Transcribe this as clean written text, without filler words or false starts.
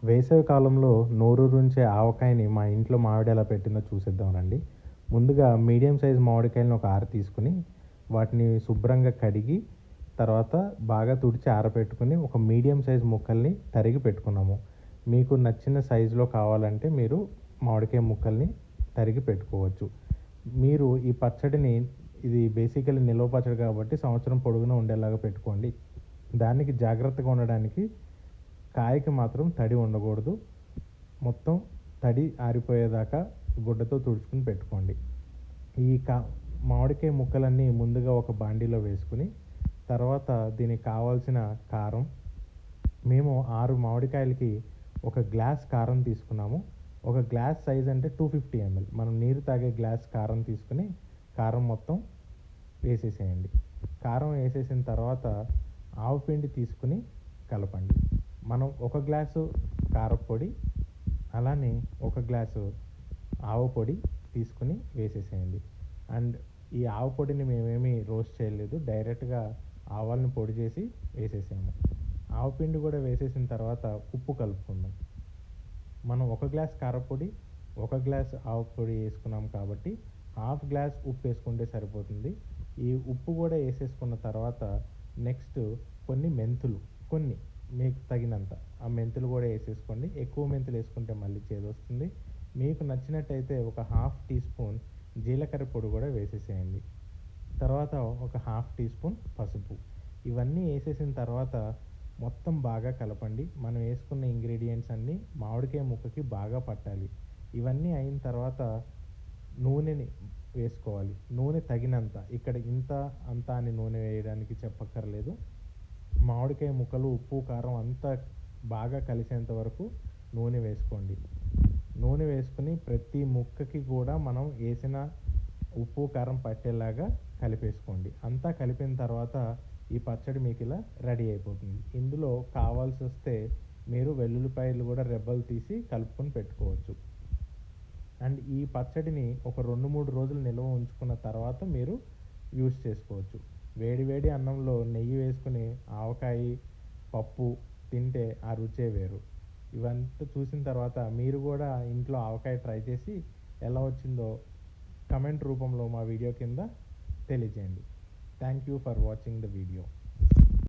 వేసవి కాలంలో నోరూరించే ఆవకాయని మా ఇంట్లో మావిడ ఎలా పెట్టిందో చూసేద్దాం రండి. ముందుగా మీడియం సైజ్ మామిడికాయలను ఒక 6 తీసుకొని, వాటిని శుభ్రంగా కడిగి, తర్వాత బాగా తుడిచి ఆరబెట్టుకొని, ఒక మీడియం సైజ్ ముక్కల్ని తరిగి పెట్టుకున్నాము. మీకు నచ్చిన సైజులో కావాలంటే మీరు మామిడికాయ ముక్కల్ని తరిగి పెట్టుకోవచ్చు. మీరు ఈ పచ్చడిని ఇది బేసికల్లీ నిల్వ పచ్చడి కాబట్టి సంవత్సరం పొడుగునా ఉండేలాగా పెట్టుకోండి. దానికి జాగ్రత్తగా ఉండడానికి కాయకి మాత్రం తడి ఉండకూడదు. మొత్తం తడి ఆరిపోయేదాకా గుడ్డతో తుడుచుకొని పెట్టుకోండి. ఈ మామిడికాయ ముక్కలన్నీ ముందుగా ఒక బాండీలో వేసుకుని, తర్వాత దీనికి కావాల్సిన కారం, మేము 6 మామిడికాయలకి ఒక గ్లాస్ కారం తీసుకున్నాము. ఒక గ్లాస్ సైజ్ అంటే 250 ml. మనం నీరు తాగే గ్లాస్ కారం తీసుకుని కారం మొత్తం వేసేసేయండి. కారం వేసేసిన తర్వాత ఆవపిండి తీసుకుని కలపండి. మనం ఒక గ్లాసు కారప్పొడి, అలానే ఒక గ్లాసు ఆవపొడి తీసుకుని వేసేసేయండి. అండ్ ఈ ఆవపొడిని మేమేమి రోస్ట్ చేయలేదు, డైరెక్ట్గా ఆవాలను పొడి చేసి వేసేసాము. ఆవపిండి కూడా వేసేసిన తర్వాత ఉప్పు కలుపుకుందాం. మనం ఒక గ్లాస్ కారపొడి, ఒక గ్లాస్ ఆవపొడి వేసుకున్నాం కాబట్టి హాఫ్ గ్లాస్ ఉప్పు వేసుకుంటే సరిపోతుంది. ఈ ఉప్పు కూడా వేసేసుకున్న తర్వాత నెక్స్ట్ కొన్ని మెంతులు, కొన్ని మీకు తగినంత ఆ మెంతులు కూడా వేసేసుకోండి. ఎక్కువ మెంతులు వేసుకుంటే మళ్ళీ చేదొస్తుంది. మీకు నచ్చినట్టయితే ఒక హాఫ్ టీ స్పూన్ జీలకర్ర పొడి కూడా వేసేసేయండి. తర్వాత ఒక హాఫ్ టీ స్పూన్ పసుపు. ఇవన్నీ వేసేసిన తర్వాత మొత్తం బాగా కలపండి. మనం వేసుకున్న ఇంగ్రీడియంట్స్ అన్నీ మామిడికాయ ముక్కకి బాగా పట్టాలి. ఇవన్నీ అయిన తర్వాత నూనెని వేసుకోవాలి. నూనె తగినంత, ఇక్కడ ఇంత అంత అని నూనె వేయడానికి చెప్పక్కర్లేదు. మామిడికాయ ముక్కలు, ఉప్పు, కారం అంతా బాగా కలిసేంత వరకు నూనె వేసుకోండి. నూనె వేసుకుని ప్రతి ముక్కకి కూడా మనం వేసిన ఉప్పు, కారం పట్టేలాగా కలిపేసుకోండి. అంతా కలిపిన తర్వాత ఈ పచ్చడి మీకు ఇలా రెడీ అయిపోతుంది. ఇందులో కావాల్సి వస్తే మీరు వెల్లుల్లిపాయలు కూడా రెబ్బలు తీసి కలుపుకొని పెట్టుకోవచ్చు. అండ్ ఈ పచ్చడిని ఒక 2-3 రోజులు నిల్వ ఉంచుకున్న తర్వాత మీరు యూస్ చేసుకోవచ్చు. వేడి వేడి అన్నంలో నెయ్యి వేసుకుని ఆవకాయ పప్పు తింటే ఆ రుచే వేరు. ఇవంతా చూసిన తర్వాత మీరు కూడా ఇంట్లో ఆవకాయ ట్రై చేసి ఎలా వచ్చిందో కమెంట్ రూపంలో మా వీడియో కింద తెలియజేయండి. Thank you for watching the video.